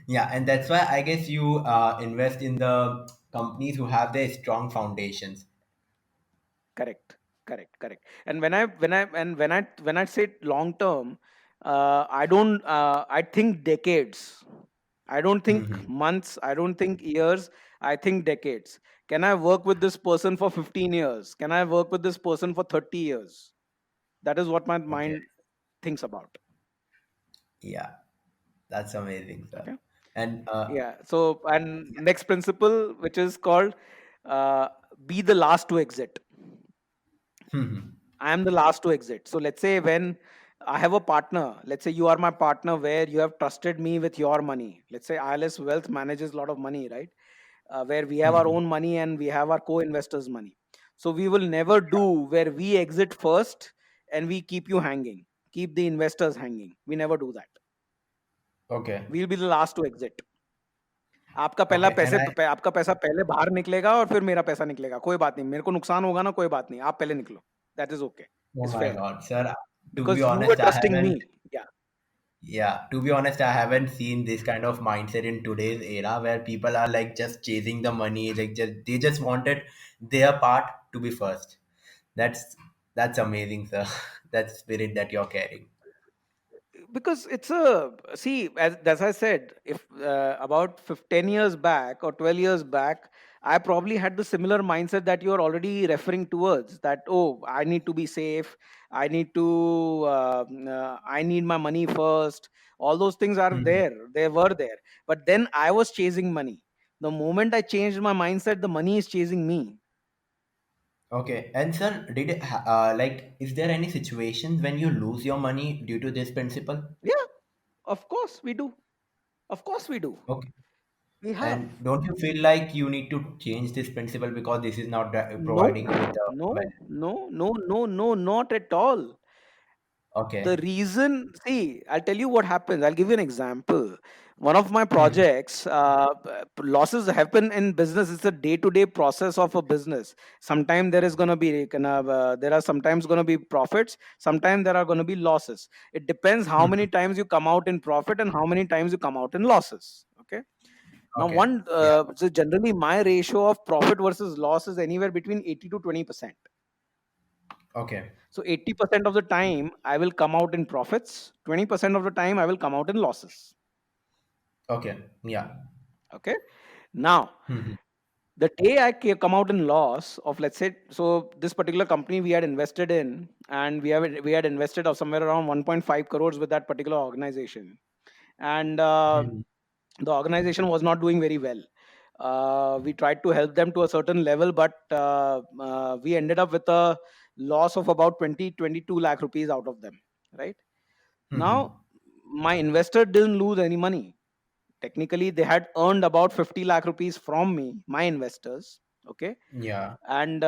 yeah, and that's why I guess you invest in the companies who have their strong foundations. correct, correct, correct. And when I say long term, I don't. I think decades. I don't think Hmm. months. I don't think years. I think decades. Can I work with this person for 15 years? Can I work with this person for 30 years? That is what my Okay. mind thinks about. Yeah, that's amazing, sir. Okay. And Yeah. So, and next principle, which is called uh, be the last to exit. Hmm. I am the last to exit. So let's say when I have a partner, let's say you are my partner where you have trusted me with your money. Let's say ILS Wealth manages a lot of money, right? Where we have our Hmm. own money and we have our co-investors' money. So we will never do where we exit first and we keep you hanging, keep the investors hanging. We never do that. Okay. We'll be the last to exit. आपका पहला Okay. And पैसे I. आपका पैसा पहले बाहर निकलेगा और फिर मेरा पैसा निकलेगा, कोई बात नहीं, मेरे को नुकसान होगा ना, कोई बात नहीं, आप पहले निकलो. That is okay. Oh It's my fair God, sir. To be because you were honest, I trusting haven't. me. Yeah. Yeah, to be honest, I haven't seen this kind of mindset in today's era where people are like just chasing the money, like just they just wanted their part to be first. That's amazing, sir. That spirit that you're carrying. Because it's a, see, as I said, if about 10 years back or 12 years back, I probably had the similar mindset that you are already referring towards, that, oh, I need to be safe, I need to I need my money first. All those things are Mhm. there, they were there, but then I was chasing money. The moment I changed my mindset, the money is chasing me. Okay, and sir, like is there any situations when you lose your money due to this principle? Yeah, of course we do. Of course we do. Okay, We have. and don't you feel like you need to change this principle because this is not No, providing you with a no, no, no, no, no, not at all. The okay. reason, see, I'll tell you what happens. I'll give you an example. One of my Hmm. projects, losses happen in business. It's a day-to-day process of a business. Sometimes there is going to be, there are sometimes going to be profits. Sometimes there are going to be losses. It depends how many Hmm. times you come out in profit and how many times you come out in losses. Okay. Now, Okay. Yeah. so generally my ratio of profit versus loss is anywhere between 80 to 20%. Okay. So 80% of the time I will come out in profits, 20% of the time I will come out in losses. Okay. Yeah. Okay. Now, Mhm. the day come out in loss of, let's say, so this particular company we had invested in, and we had invested of somewhere around 1.5 crores with that particular organization, and Mhm. the organization was not doing very well. We tried to help them to a certain level, but we ended up with a loss of about 22 lakh rupees out of them, right? Now, Mhm. my investor didn't lose any money. Technically, they had earned about 50 lakh rupees from me, my investors. Okay. Yeah. And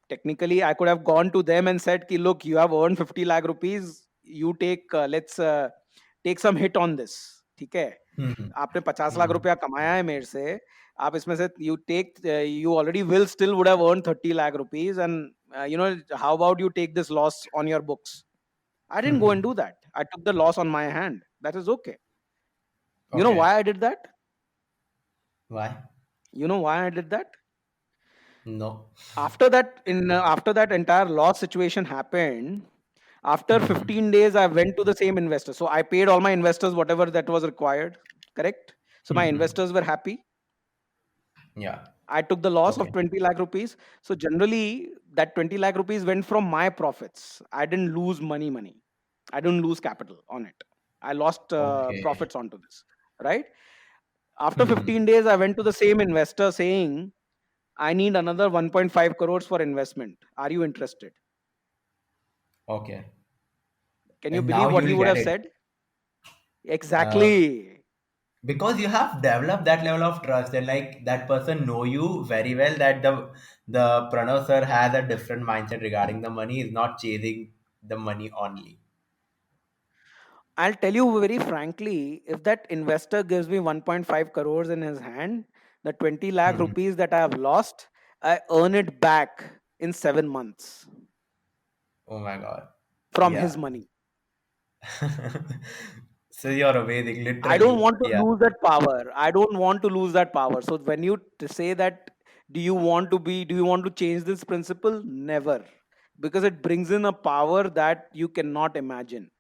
technically, I could have gone to them and said, Ki, look, you have earned 50 lakh rupees. You take, let's take some hit on this. ठीक है. Mhm. आपने 50 lakh Mhm. रुपया कमाया है मेरे से. आप इसमें से you take, you already will still would have earned 30 lakh rupees, and how about you take this loss on your books? I didn't go and Mhm. do that. I took the loss on my hand. That is okay. You know Okay. why I did that? Why? You know why I did that? No. After that entire loss situation happened, after Mhm. 15 days, I went to the same investor. So I paid all my investors whatever that was required. Correct. So my Mhm. investors were happy. Yeah. I took the loss of Okay. 20 lakh rupees. So generally, that 20 lakh rupees went from my profits. I didn't lose money. I didn't lose capital on it. I lost Okay. profits onto this. Right. After Mhm. 15 days, I went to the same investor saying, I need another 1.5 crores for investment. Are you interested? Okay. Can you And now believe what he you'll would get have it. said? Uh, Exactly. because you have developed that level of trust and like that person know you very well that the Pranav sir has a different mindset regarding the money. Is not chasing the money only. I'll tell you very frankly, if that investor gives me 1.5 crores in his hand, the 20 lakh Mhm. rupees that I have lost, I earn it back in 7 months Oh my God. from his Yeah. money. So you're amazing, I don't literally. want to Yeah. lose that power. I don't want to lose that power. So when you say that, do you want to change this principle? Never. Because it brings in a power that you cannot imagine.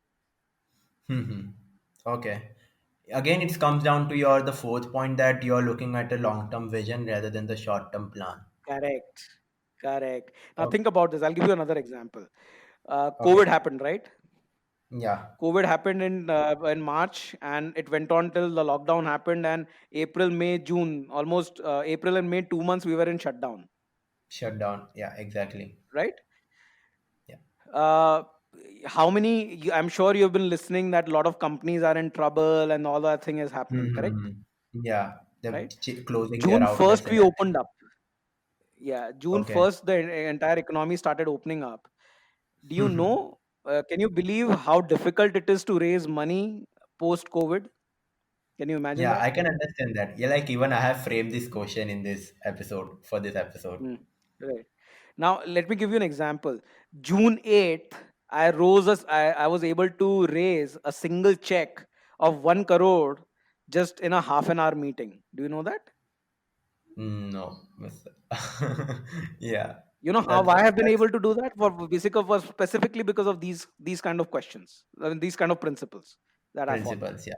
Mhm. Okay. Again, it comes down to your the fourth point that you're looking at a long-term vision rather than the short-term plan. Correct. Correct. Now Okay. think about this. I'll give you another example. COVID Okay. happened, right? Yeah, COVID happened in March, and it went on till the lockdown happened. And April, May, June, almost April and May, 2 months we were in shutdown, shut down. Yeah, exactly. right? Yeah. Uh, how many? I'm sure you've been listening that a lot of companies are in trouble and all that thing is happening. Correct, Hmm. Yeah, they're right? closing their June outlets 1st and we everything. opened up. Yeah, June Okay. 1st the entire economy started opening up. Do you Hmm. know? Can you believe how difficult it is to raise money post COVID? Can you imagine Yeah, that? I can understand that. Yeah, like even I have framed this question in this episode for this episode. Hmm. Right. Now, let me give you an example. June 8th, I was able to raise a single check of 1 crore just in a half an hour meeting. Do you know that? No. Yeah. You know how I have been That's able to do that? For specifically because of these kind of questions, these kind of principles that I follow. principles. Yeah.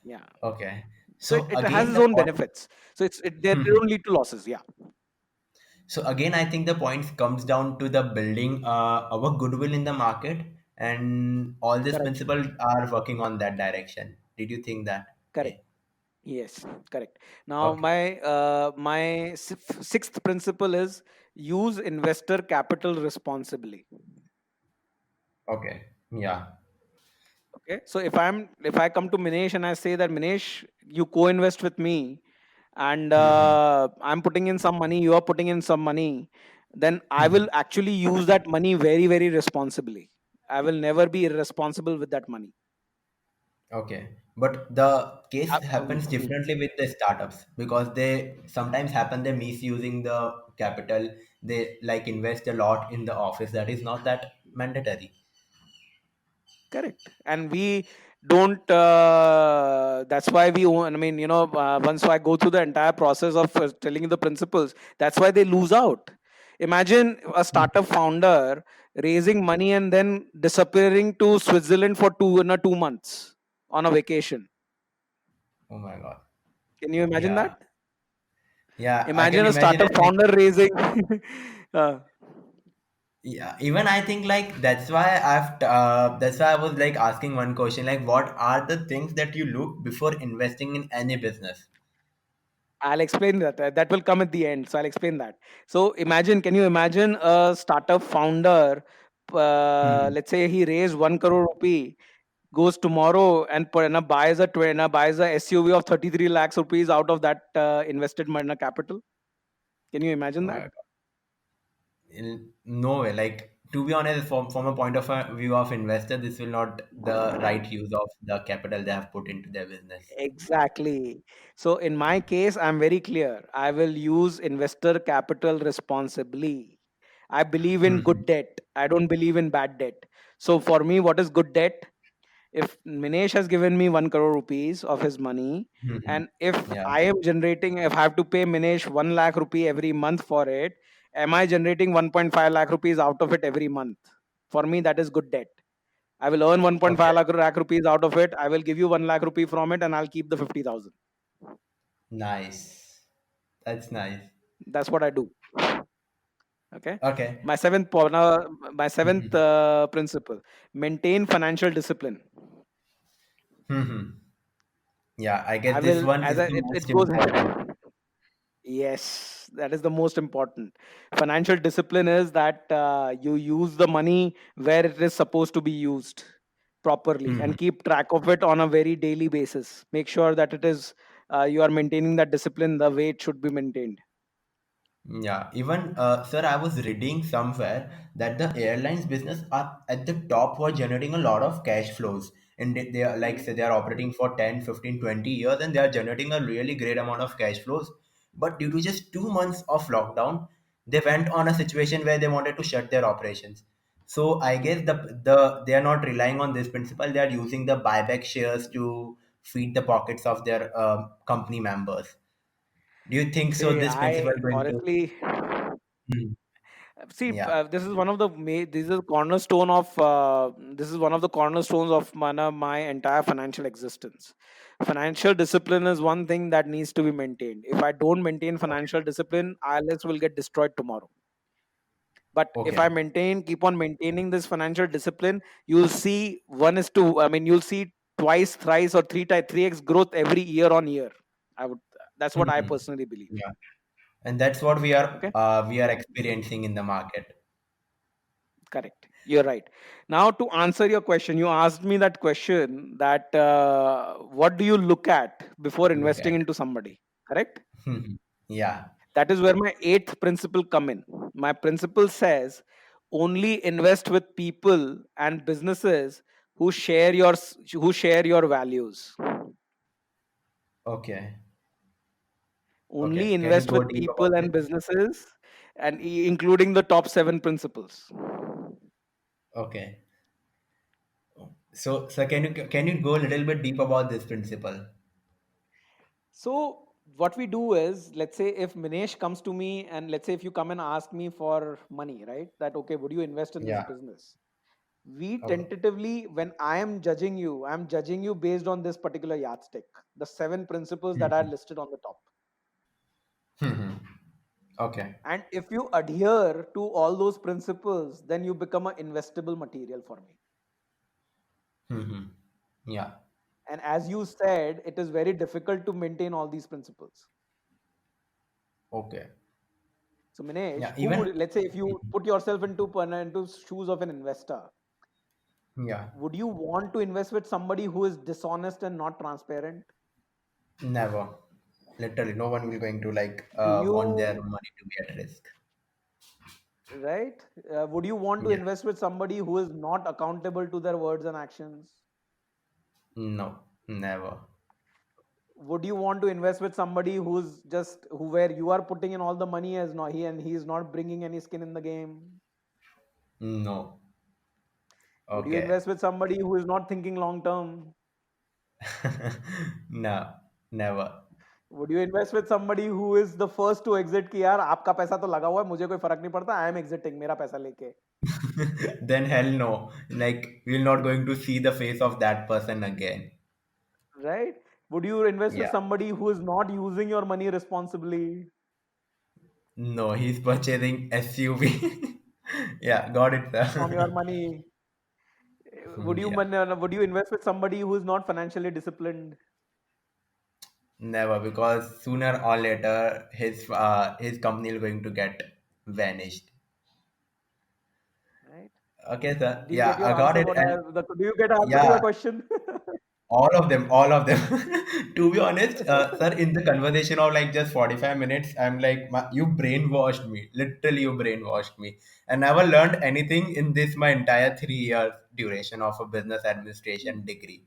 Yeah. Okay. So So it has again, its the own point. benefits. So they don't lead to losses. Yeah. So again, I think the point comes down to the building our goodwill in the market, and all these Correct. principles are working on that direction. Did you think that? Correct. Yeah. Yes, correct. Now, Okay. my sixth principle is use investor capital responsibly. Okay. Yeah. Okay, so if I come to Minesh and I say that Minesh, you co-invest with me, and Hmm. I'm putting in some money, you are putting in some money, then I Hmm. will actually use that money very very responsibly. I will never be irresponsible with that money. Okay. But the case happens Hmm. differently with the startups because they sometimes happen they're misusing the capital. They like invest a lot in the office. That is not that mandatory. Correct. And we don't, that's why we own, I mean, once I go through the entire process of telling you the principles, that's why they lose out. Imagine a Mhm. startup founder raising money and then disappearing to Switzerland for 2 months on a vacation. Oh my God. Can you imagine Yeah. that? Yeah, I can Imagine a imagine startup it. Like, founder raising. uh, yeah, even I think like that's why I was like asking one question like what are the things that you look before investing in any business? I'll explain that. That will come at the end. So I'll explain that. So imagine, can you imagine a startup founder? Hmm. Let's say he raised 1 crore rupee, goes tomorrow and buys a SUV of 33 lakhs rupees out of that invested money capital. Can you imagine Oh my that? God. No way. Like to be honest, from a point of view of investor, this will not the right use of the capital they have put into their business. Exactly. So in my case, I'm very clear. I will use investor capital responsibly. I believe in Hmm. good debt. I don't believe in bad debt. So for me, what is good debt? If Minesh has given me 1 crore rupees of his money, Hmm. and if Yeah. if I have to pay Minesh 1 lakh rupee every month for it, am I generating 1.5 lakh rupees out of it every month? For me, that is good debt. I will earn 1.5 Okay. lakh rupees out of it. I will give you 1 lakh rupee from it, and I'll keep the 50,000. Nice. That's nice. That's what I do. Okay. Okay. My seventh Hmm. principle: maintain financial discipline. Hmm. Yeah, I I guess this will, one as is I, the it most goes. important. Yes, that is the most important. Financial discipline is that you use the money where it is supposed to be used properly Hmm. and keep track of it on a very daily basis. Make sure that it is you are maintaining that discipline the way it should be maintained. Yeah, even sir, I was reading somewhere that the airlines business are at the top were generating a lot of cash flows. And they are like say Mm. they are operating for 10, 15, 20 years and they are generating a really great amount of cash flows. But due to just 2 months of lockdown, they went on a situation where they wanted to shut their operations. So I guess they are not relying on this principle. They are using the buyback shares to feed the pockets of their company members. Do you think so? See, This principle I going to honestly Hmm. see. Yeah. This is one of the this is cornerstone of this is one of the cornerstones of my entire financial existence. Financial discipline is one thing that needs to be maintained. If I don't maintain Okay. financial discipline, ILS will get destroyed tomorrow. But if I Okay. keep on maintaining this financial discipline, you'll see one is to, I mean, you'll see twice, thrice, or 3x growth every year on year. I would, that's what I Mhm. personally believe. Yeah. And that's what Okay. we are experiencing in the market. Correct. You're right. Now, to answer your question, you asked me that question that what do you look at before Look investing at. into somebody? Correct. Mhm. Yeah. That is where my eighth principle come in. My principle says only invest with people and businesses who share your values. Okay. Only Okay. Can you invest go with deep people about and it? businesses, and including the top seven principles. Okay. So can you go a little bit deep about this principle? So what we do is, let's say if Minesh comes to me, and let's say if you come and ask me for money, right? That okay, would you invest in this Yeah. business? We Oh. tentatively, when I'm judging you based on this particular yardstick, the seven principles that are Mhm. listed on the top. Mhm. Okay. And if you adhere to all those principles, then you become an investable material for me. Mhm. Yeah. And as you said, it is very difficult to maintain all these principles. Okay. So Minesh, Yeah. who Even. would, let's say if you Mhm. put yourself into shoes of an investor, Yeah. would you want to invest with somebody who is dishonest and not transparent? Never. Literally, no one will going to like Do want their you, money to be at risk. right? Would you want to Yeah. invest with somebody who is not accountable to their words and actions? No. Never. Would you want to invest with somebody who's just who where you are putting in all the money as not he and he is not bringing any skin in the game? No. Would you Okay. invest with somebody who is not thinking long term? No. Never. Would you invest with somebody who is the first to exit कि यार आपका पैसा तो लगा हुआ है मुझे कोई फर्क नहीं पड़ता आई एम एग्जिटिंग मेरा पैसा लेके Then hell no. Like we're not going to see the face of that person again. right? Would you invest with Yeah. somebody who is not using your money responsibly? No, he's purchasing SUV. Yeah, got it, From your sir. money? Yeah. Would you invest with somebody who is not financially disciplined? Never, because sooner or later his company is going to get vanished. Right? Okay, sir. Do you get Yeah, your I got answer? it. What I And do you get an answer to yeah, your question? all of them. To be honest, sir, in the conversation of like just 45 minutes, I'm like, you brainwashed me. Literally, you brainwashed me. I never learned anything in this my entire 3 years duration of a business administration degree.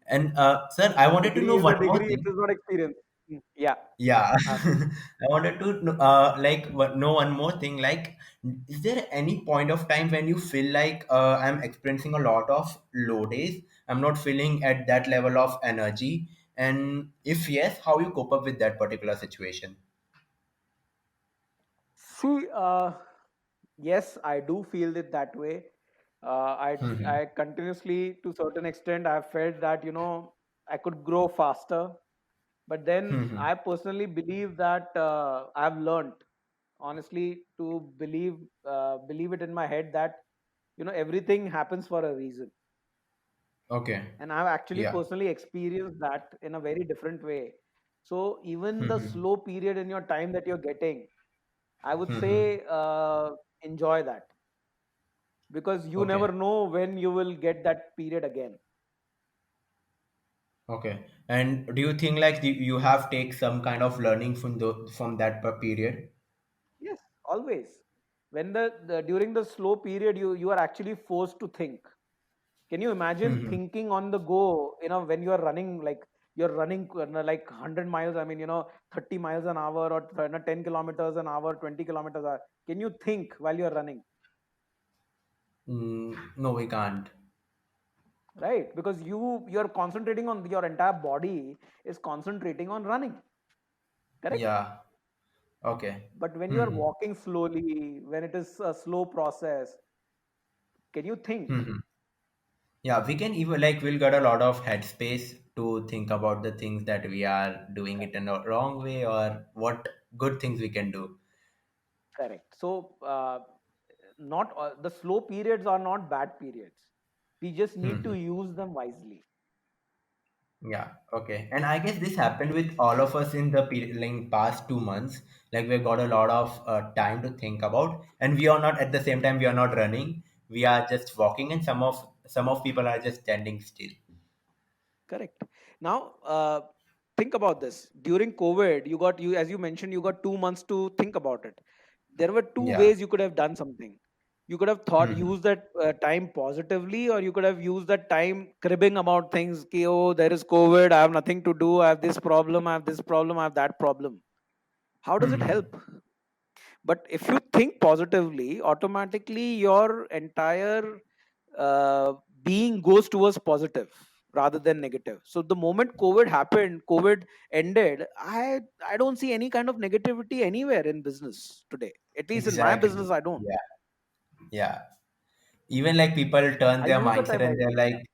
And sir, I wanted to Degree know is a one more degree. It thing. is not experience. Yeah. Yeah, Ask me. I wanted to know one more thing. Like, is there any point of time when you feel like I'm experiencing a lot of low days? I'm not feeling at that level of energy, and if yes, how you cope up with that particular situation? See, yes, I do feel it that way. Hmm. I continuously, to certain extent, I've felt that I could grow faster. But then Hmm. I personally believe that I've learned, honestly, to believe it in my head that everything happens for a reason. Okay. And I've actually Yeah. personally experienced that in a very different way. So even the Hmm. slow period in your time that you're getting, I would Hmm. say enjoy that, because you never Okay. know when you will get that period again. Okay. And do you think like you have take some kind of learning from that period? Yes, always. When the during the slow period, you are actually forced to think. Can you imagine Hmm. thinking on the go? When you are running, like you're running like 100 miles. I mean, 30 miles an hour, or 10 kilometers an hour, 20 kilometers an hour. Can you think while you're running? No, we can't. Right? Because you're concentrating on your entire body is concentrating on running. Correct? Yeah. Okay. But when you are Hmm. walking slowly, when it is a slow process, can you think? Hmm. Yeah, we can even like we'll get a lot of headspace to think about the things that we are doing it in a wrong way or what good things we can do. Correct. So, not the slow periods are not bad periods. We just need to Hmm. use them wisely. Yeah, okay. And I guess this happened with all of us in the like past 2 months. Like we got a lot of time to think about, and we are not at the same time we are not running. We are just walking, and some of people are just standing still. Correct. Now, think about this. During COVID, you as you mentioned, you got 2 months to think about it. There were two Yeah. ways you could have done something. You could have thought, Hmm. use that time positively, or you could have used that time cribbing about things. Ki, oh, there is COVID. I have nothing to do. I have this problem. I have this problem. I have that problem. How does it Hmm. help? But if you think positively, automatically your entire being goes towards positive rather than negative. So the moment COVID ended, I don't see any kind of negativity anywhere in business today. At least in my business, Exactly. I don't. Yeah. Yeah. Even like people turn I their use the mindset time and they're wisely. like,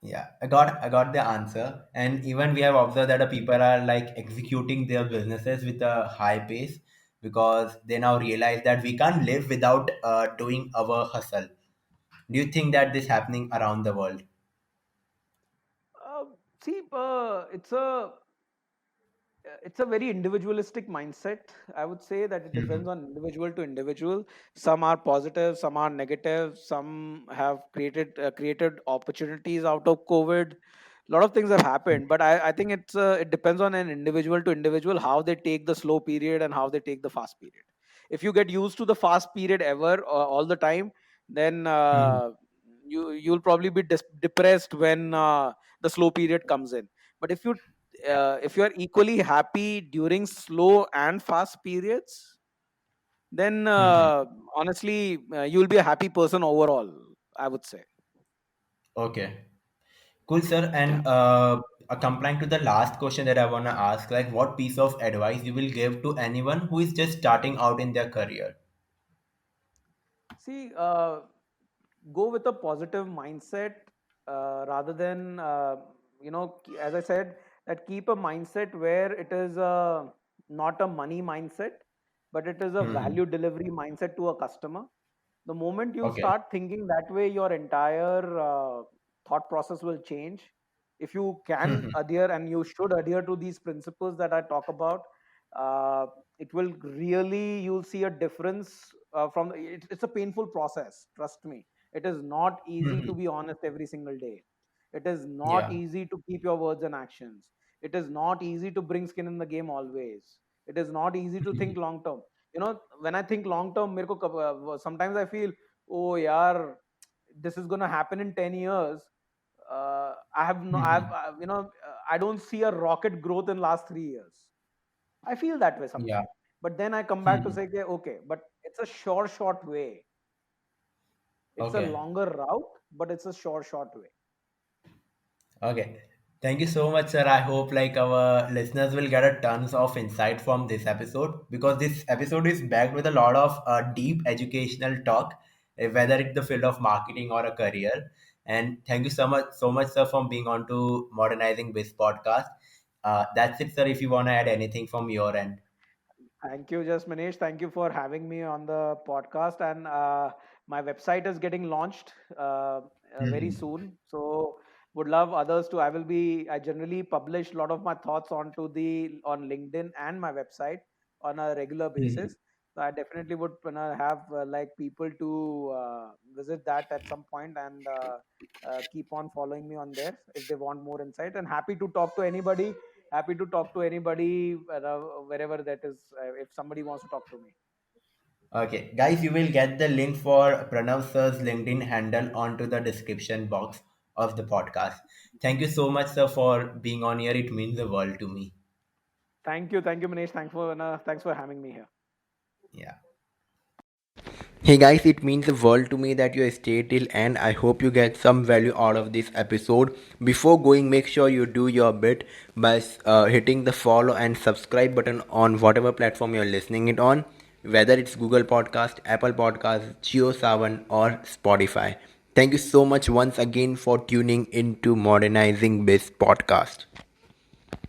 yeah, I got the answer. And even we have observed that the people are like executing their businesses with a high pace because they now realize that we can't live without doing our hustle. Do you think that this happening around the world? Uh, See, it's a very individualistic mindset. I would say that it depends Mhm. on individual to individual. Some are positive, some are negative, some have created opportunities out of COVID. A lot of things have happened, but I think it depends on an individual to individual how they take the slow period and how they take the fast period. If you get used to the fast period ever all the time, then Mhm. you'll probably be depressed when the slow period comes in. But if you are equally happy during slow and fast periods, then Mhm. honestly, you'll be a happy person overall, I would say. Okay. Cool, sir. Yeah. And complying to the last question that I want to ask, like what piece of advice you will give to anyone who is just starting out in their career? See, go with a positive mindset rather than, as I said, that keep a mindset where it is not a money mindset, but it is a Mhm. value delivery mindset to a customer. The moment you Okay. start thinking that way, your entire thought process will change. If you can Mhm. adhere, and you should adhere to these principles that I talk about, uh, it will really, you'll see a difference it's a painful process, trust me. It is not easy to Mhm. be honest every single day. It is not Yeah. easy to keep your words and actions. It is not easy to bring skin in the game always. It is not easy to think Mhm. long term. When I think long term, sometimes I feel, oh yaar, this is going to happen in 10 years. I have no I have Mhm. I don't see a rocket growth in last 3 years. I feel that way Yeah. sometimes. But then I come back to Mhm. say, okay, okay, but it's a short way. It's a Okay. longer route, but it's a short way. Okay. Thank you so much, sir. I hope like our listeners will get a tons of insight from this episode because this episode is backed with a lot of deep educational talk, whether it's the field of marketing or a career. And thank you so much, sir, for being on to Modernizing Biz podcast. That's it, sir. If you want to add anything from your end. Thank you, just Manish. Thank you for having me on the podcast. And my website is getting launched very Mhm. soon. So would love others to. I generally publish a lot of my thoughts on LinkedIn and my website on a regular Mhm. basis. So I definitely would have like people to visit that at some point and keep on following me on there if they want more insight. And happy to talk to anybody wherever that is if somebody wants to talk to me. Okay, guys, you will get the link for Pranav sir's LinkedIn handle onto the description box of the podcast. Thank you so much, sir, for being on here. It means the world to me. Thank you, Manish. Thanks for having me here. Yeah. Hey guys, it means the world to me that you stay till end. I hope you get some value out of this episode. Before going, make sure you do your bit by hitting the follow and subscribe button on whatever platform you're listening it on, whether it's Google Podcast, Apple Podcast, Geo7 or Spotify. Thank you so much once again for tuning into Modernizing Biz podcast.